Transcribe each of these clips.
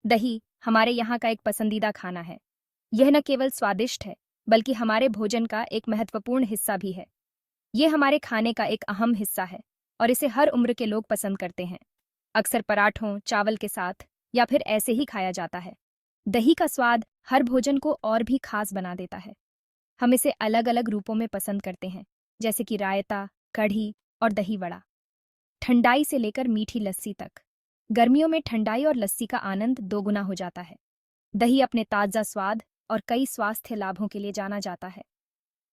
दही हमारे यहाँ का एक पसंदीदा खाना है। यह न केवल स्वादिष्ट है, बल्कि हमारे भोजन का एक महत्वपूर्ण हिस्सा भी है। ये हमारे खाने का एक अहम हिस्सा है और इसे हर उम्र के लोग पसंद करते हैं। अक्सर पराठों, चावल के साथ या फिर ऐसे ही खाया जाता है। दही का स्वाद हर भोजन को और भी खास बना देता है। हम इसे अलग अलग रूपों में पसंद करते हैं, जैसे कि रायता, कढ़ी और दही वड़ा। ठंडाई से लेकर मीठी लस्सी तक। गर्मियों में ठंडाई और लस्सी का आनंद दोगुना हो जाता है। दही अपने ताज़ा स्वाद और कई स्वास्थ्य लाभों के लिए जाना जाता है।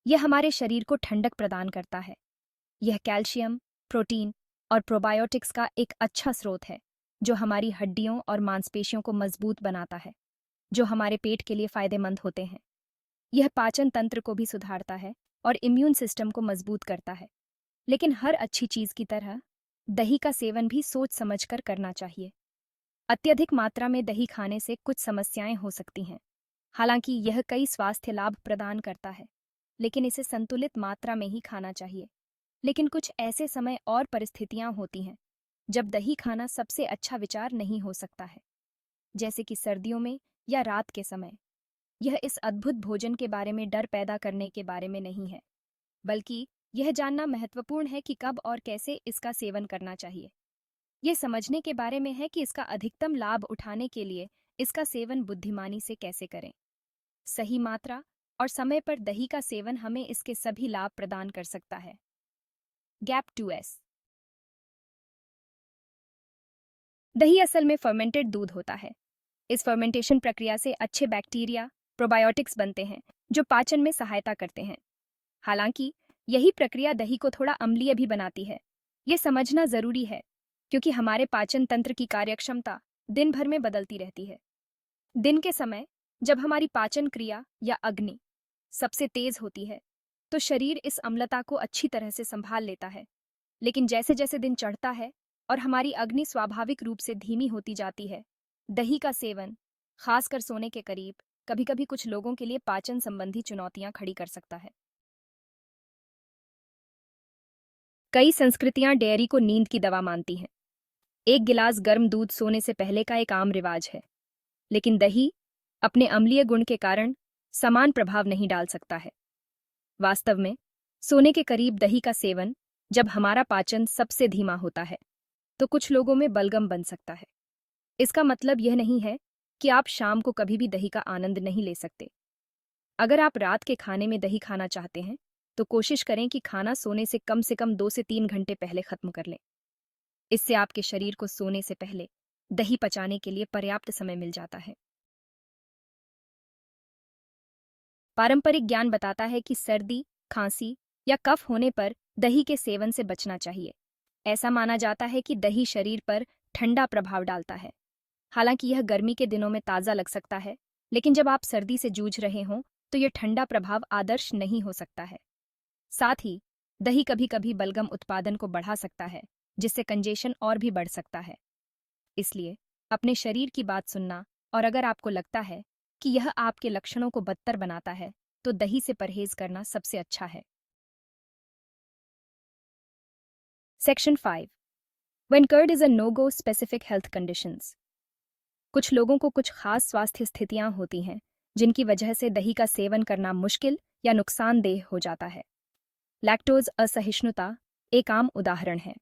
यह हमारे शरीर को ठंडक प्रदान करता है। यह कैल्शियम, प्रोटीन और प्रोबायोटिक्स का एक अच्छा स्रोत है, जो हमारी हड्डियों और मांसपेशियों को मजबूत बनाता है, जो हमारे पेट के लिए फायदेमंद होते हैं। यह पाचन तंत्र को भी सुधारता है और इम्यून सिस्टम को मजबूत करता है। लेकिन हर अच्छी चीज की तरह दही का सेवन भी सोच समझकर करना चाहिए। अत्यधिक मात्रा में दही खाने से कुछ समस्याएं हो सकती हैं। हालांकि यह कई स्वास्थ्य लाभ प्रदान करता है, लेकिन इसे संतुलित मात्रा में ही खाना चाहिए। लेकिन कुछ ऐसे समय और परिस्थितियां होती हैं जब दही खाना सबसे अच्छा विचार नहीं हो सकता है, जैसे कि सर्दियों में या रात के समय। यह इस अद्भुत भोजन के बारे में डर पैदा करने के बारे में नहीं है, बल्कि यह जानना महत्वपूर्ण है कि कब और कैसे इसका सेवन करना चाहिए। यह समझने के बारे में है कि इसका अधिकतम लाभ उठाने के लिए इसका सेवन बुद्धिमानी से कैसे करें। सही मात्रा और समय पर दही का सेवन हमें इसके सभी लाभ प्रदान कर सकता है। Gap 2S। दही असल में फर्मेंटेड दूध होता है। इस फर्मेंटेशन प्रक्रिया से अच्छे बैक्टीरिया, प्रोबायोटिक्स बनते हैं, जो पाचन में सहायता करते हैं। हालांकि यही प्रक्रिया दही को थोड़ा अम्लीय भी बनाती है। यह समझना जरूरी है, क्योंकि हमारे पाचन तंत्र की कार्यक्षमता दिन भर में बदलती रहती है। दिन के समय, जब हमारी पाचन क्रिया या अग्नि सबसे तेज होती है, तो शरीर इस अम्लता को अच्छी तरह से संभाल लेता है। लेकिन जैसे जैसे दिन चढ़ता है और हमारी अग्नि स्वाभाविक रूप से धीमी होती जाती है, दही का सेवन, खासकर सोने के करीब, कभी-कभी कुछ लोगों के लिए पाचन संबंधी चुनौतियां खड़ी कर सकता है। कई संस्कृतियां डेयरी को नींद की दवा मानती हैं। एक गिलास गर्म दूध सोने से पहले का एक आम रिवाज है। लेकिन दही अपने अम्लीय गुण के कारण समान प्रभाव नहीं डाल सकता है। वास्तव में, सोने के करीब दही का सेवन, जब हमारा पाचन सबसे धीमा होता है, तो कुछ लोगों में बलगम बन सकता है। इसका मतलब यह नहीं है कि आप शाम को कभी भी दही का आनंद नहीं ले सकते। अगर आप रात के खाने में दही खाना चाहते हैं, तो कोशिश करें कि खाना सोने से कम 2 से 3 घंटे पहले खत्म कर लें। इससे आपके शरीर को सोने से पहले दही पचाने के लिए पर्याप्त समय मिल जाता है। पारंपरिक ज्ञान बताता है कि सर्दी, खांसी या कफ होने पर दही के सेवन से बचना चाहिए। ऐसा माना जाता है कि दही शरीर पर ठंडा प्रभाव डालता है। हालांकि यह गर्मी के दिनों में ताज़ा लग सकता है, लेकिन जब आप सर्दी से जूझ रहे हों, तो यह ठंडा प्रभाव आदर्श नहीं हो सकता है। साथ ही, दही कभी-कभी बलगम उत्पादन को बढ़ा सकता है, जिससे कंजेशन और भी बढ़ सकता है। इसलिए, अपने शरीर की बात सुनना, और अगर आपको लगता है कि यह आपके लक्षणों को बदतर बनाता है, तो दही से परहेज करना सबसे अच्छा है। Section 5. When curd is a no-go specific health conditions. कुछ लोगों को कुछ खास स्वास्थ्य स्थितियां होती हैं, जिनकी वजह से दही का सेवन करना मुश्किल या नुकसानदेह हो जाता है। लैक्टोज असहिष्णुता एक आम उदाहरण है।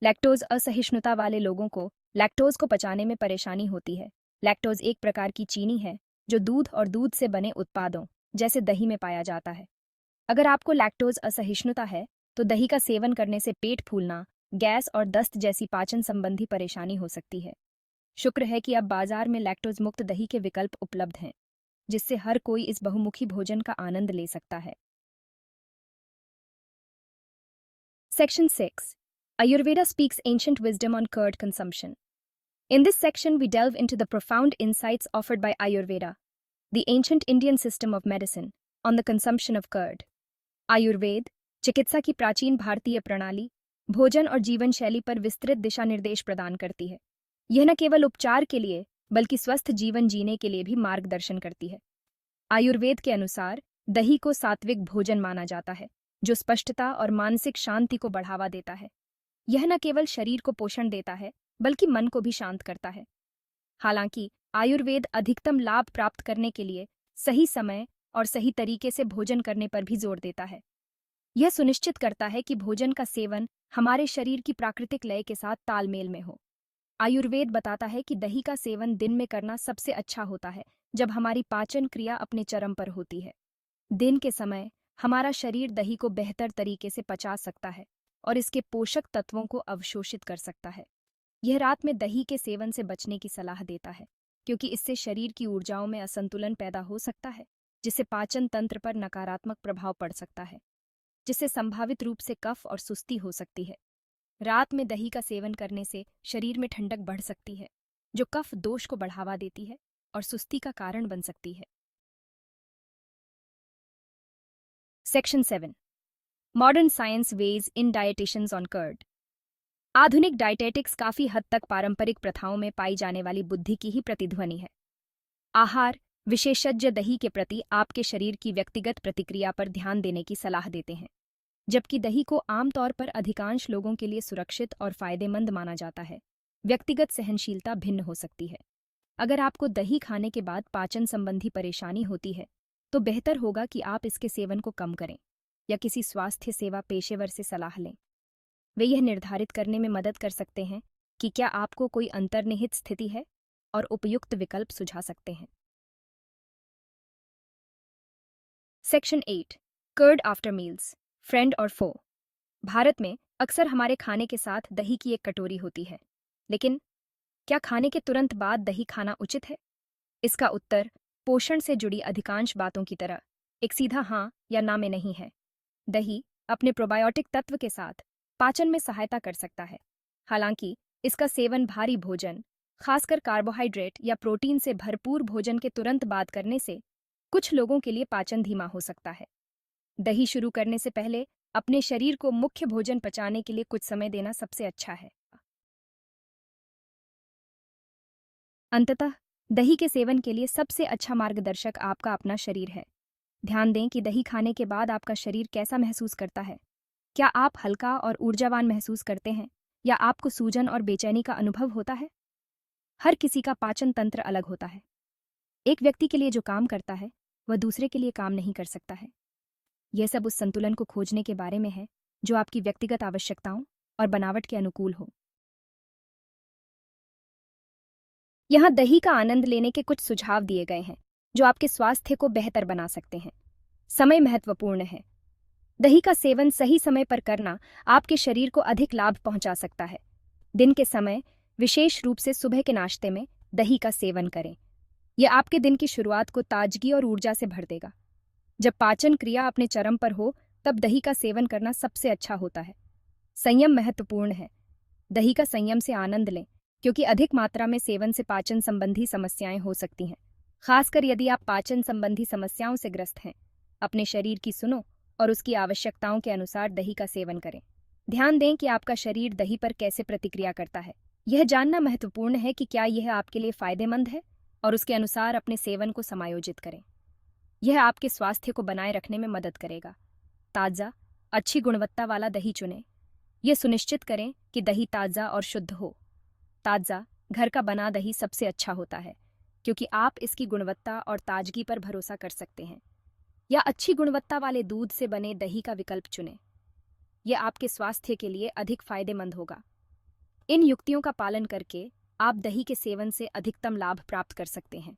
लैक्टोज असहिष्णुता वाले लोगों को लैक्टोज को पचाने में परेशानी होती है। लैक्टोज एक प्रकार की चीनी है, जो दूध और दूध से बने उत्पादों, जैसे दही में पाया जाता है। अगर आपको लैक्टोज असहिष्णुता है, तो दही का सेवन करने से पेट फूलना, गैस और दस्त जैसी पाचन संबंधी परेशानी हो सकती है। शुक्र है कि अब बाजार में लैक्टोज मुक्त दही के विकल्प उपलब्ध हैं, जिससे हर कोई इस बहुमुखी भोजन का आनंद ले सकता है। Section 6. Ayurveda speaks ancient wisdom on curd consumption. In this section, we delve into the profound insights offered by Ayurveda, the ancient Indian system of medicine, on the consumption of curd. Ayurveda, चिकित्सा की प्राचीन भारतीय प्रणाली, भोजन और जीवन शैली पर विस्तृत दिशा निर्देश प्रदान करती है। यह न केवल उपचार के लिए, बल्कि स्वस्थ जीवन जीने के लिए भी मार्गदर्शन करती है। आयुर्वेद के अनुसार, दही को सात्विक भोजन माना जाता है, जो स्पष्टता और मानसिक शांति को बढ़ावा देता है। यह न केवल शरीर को पोषण देता है, बल्कि मन को भी शांत करता है। हालांकि आयुर्वेद अधिकतम लाभ प्राप्त करने के लिए सही समय और सही तरीके से भोजन करने पर भी जोर देता है। यह सुनिश्चित करता है कि भोजन का सेवन हमारे शरीर की प्राकृतिक लय के साथ तालमेल में हो। आयुर्वेद बताता है कि दही का सेवन दिन में करना सबसे अच्छा होता है जब हमारी पाचन क्रिया अपने चरम पर होती है। दिन के समय हमारा शरीर दही को बेहतर तरीके से पचा सकता है और इसके पोषक तत्वों को अवशोषित कर सकता है। यह रात में दही के सेवन से बचने की सलाह देता है, क्योंकि इससे शरीर की ऊर्जाओं में असंतुलन पैदा हो सकता है, जिससे पाचन तंत्र पर नकारात्मक प्रभाव पड़ सकता है, जिससे संभावित रूप से कफ और सुस्ती हो सकती है। रात में दही का सेवन करने से शरीर में ठंडक बढ़ सकती है, जो कफ दोष को बढ़ावा देती है और सुस्ती का कारण बन सकती है। Section 7 modern science weighs in dietitians on curd. आधुनिक डाइटेटिक्स काफी हद तक पारंपरिक प्रथाओं में पाई जाने वाली बुद्धि की ही प्रतिध्वनि है। आहार विशेषज्ञ दही के प्रति आपके शरीर की व्यक्तिगत प्रतिक्रिया पर ध्यान देने की सलाह देते हैं, जबकि दही को आमतौर पर अधिकांश लोगों के लिए सुरक्षित और फायदेमंद माना जाता है। व्यक्तिगत सहनशीलता भिन्न हो सकती है। अगर आपको दही खाने के बाद पाचन संबंधी परेशानी होती है, तो बेहतर होगा कि आप इसके सेवन को कम करें या किसी स्वास्थ्य सेवा पेशेवर से सलाह लें। वे यह निर्धारित करने में मदद कर सकते हैं कि क्या आपको कोई अंतर्निहित स्थिति है और उपयुक्त विकल्प सुझा सकते हैं। Section 8 curd after meals, friend or foe. Bharat में अक्सर हमारे खाने के साथ दही की एक कटोरी होती है, लेकिन क्या खाने के तुरंत बाद दही खाना उचित है? इसका उत्तर पोषण से जुड़ी अधिकांश बातों की तरह एक सीधा हाँ या ना में नहीं है। दही अपने प्रोबायोटिक तत्व के साथ पाचन में सहायता कर सकता है। हालांकि इसका सेवन भारी भोजन, खासकर कार्बोहाइड्रेट या प्रोटीन से भरपूर भोजन के तुरंत बाद करने से कुछ लोगों के लिए पाचन धीमा हो सकता है। दही शुरू करने से पहले अपने शरीर को मुख्य भोजन पचाने के लिए कुछ समय देना सबसे अच्छा है। अंततः दही के सेवन के लिए सबसे अच्छा मार्गदर्शक आपका अपना शरीर है। ध्यान दें कि दही खाने के बाद आपका शरीर कैसा महसूस करता है। क्या आप हल्का और ऊर्जावान महसूस करते हैं या आपको सूजन और बेचैनी का अनुभव होता है? हर किसी का पाचन तंत्र अलग होता है। एक व्यक्ति के लिए जो काम करता है वह दूसरे के लिए काम नहीं कर सकता है। यह सब उस संतुलन को खोजने के बारे में है जो आपकी व्यक्तिगत आवश्यकताओं और बनावट के अनुकूल हो। यहाँ दही का आनंद लेने के कुछ सुझाव दिए गए हैं जो आपके स्वास्थ्य को बेहतर बना सकते हैं। समय महत्वपूर्ण है। दही का सेवन सही समय पर करना आपके शरीर को अधिक लाभ पहुंचा सकता है। दिन के समय, विशेष रूप से सुबह के नाश्ते में दही का सेवन करें। यह आपके दिन की शुरुआत को ताजगी और ऊर्जा से भर देगा। जब पाचन क्रिया अपने चरम पर हो, तब दही का सेवन करना सबसे अच्छा होता है। संयम महत्वपूर्ण है। दही का संयम से आनंद लें, क्योंकि अधिक मात्रा में सेवन से पाचन संबंधी समस्याएं हो सकती हैं, खासकर यदि आप पाचन संबंधी समस्याओं से ग्रस्त हैं। अपने शरीर की सुनो और उसकी आवश्यकताओं के अनुसार दही का सेवन करें। ध्यान दें कि आपका शरीर दही पर कैसे प्रतिक्रिया करता है। यह जानना महत्वपूर्ण है कि क्या यह आपके लिए फायदेमंद है, और उसके अनुसार अपने सेवन को समायोजित करें। यह आपके स्वास्थ्य को बनाए रखने में मदद करेगा। ताज़ा, अच्छी गुणवत्ता वाला दही चुनें। यह सुनिश्चित करें कि दही ताज़ा और शुद्ध हो। ताज़ा, घर का बना दही सबसे अच्छा होता है, क्योंकि आप इसकी गुणवत्ता और ताजगी पर भरोसा कर सकते हैं। या अच्छी गुणवत्ता वाले दूध से बने दही का विकल्प चुनें। यह आपके स्वास्थ्य के लिए अधिक फायदेमंद होगा। इन युक्तियों का पालन करके आप दही के सेवन से अधिकतम लाभ प्राप्त कर सकते हैं।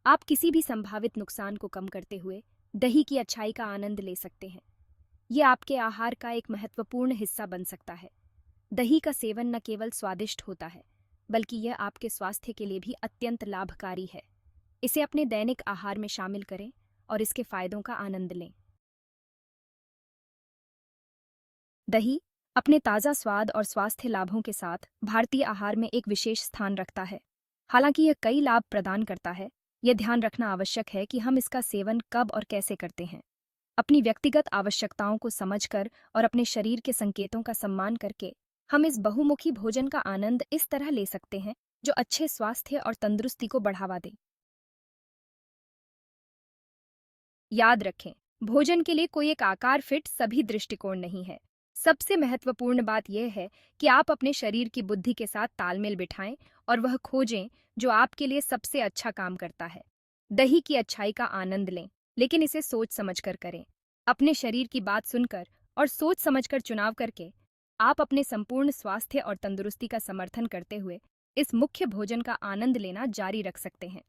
आप किसी भी संभावित नुकसान को कम करते हुए दही की अच्छाई का आनंद ले सकते हैं। यह आपके आहार का एक महत्वपूर्ण हिस्सा बन सकता है। दही का सेवन न केवल स्वादिष्ट होता है, बल्कि यह आपके स्वास्थ्य के लिए भी अत्यंत लाभकारी है। इसे अपने दैनिक आहार में शामिल करें और इसके फायदों का आनंद लें। दही अपने ताज़ा स्वाद और स्वास्थ्य लाभों के साथ भारतीय आहार में एक विशेष स्थान रखता है। हालांकि यह कई लाभ प्रदान करता है, यह ध्यान रखना आवश्यक है कि हम इसका सेवन कब और कैसे करते हैं। अपनी व्यक्तिगत आवश्यकताओं को समझकर और अपने शरीर के संकेतों का सम्मान करके हम इस बहुमुखी भोजन का आनंद इस तरह ले सकते हैं जो अच्छे स्वास्थ्य और तंदुरुस्ती को बढ़ावा दे। याद रखें, भोजन के लिए कोई एक आकार फिट सभी दृष्टिकोण नहीं है। सबसे महत्वपूर्ण बात यह है कि आप अपने शरीर की बुद्धि के साथ तालमेल बिठाएं और वह खोजें जो आपके लिए सबसे अच्छा काम करता है। दही की अच्छाई का आनंद लें, लेकिन इसे सोच समझकर करें। अपने शरीर की बात सुनकर और सोच समझकर चुनाव करके आप अपने संपूर्ण स्वास्थ्य और तंदुरुस्ती का समर्थन करते हुए इस मुख्य भोजन का आनंद लेना जारी रख सकते हैं।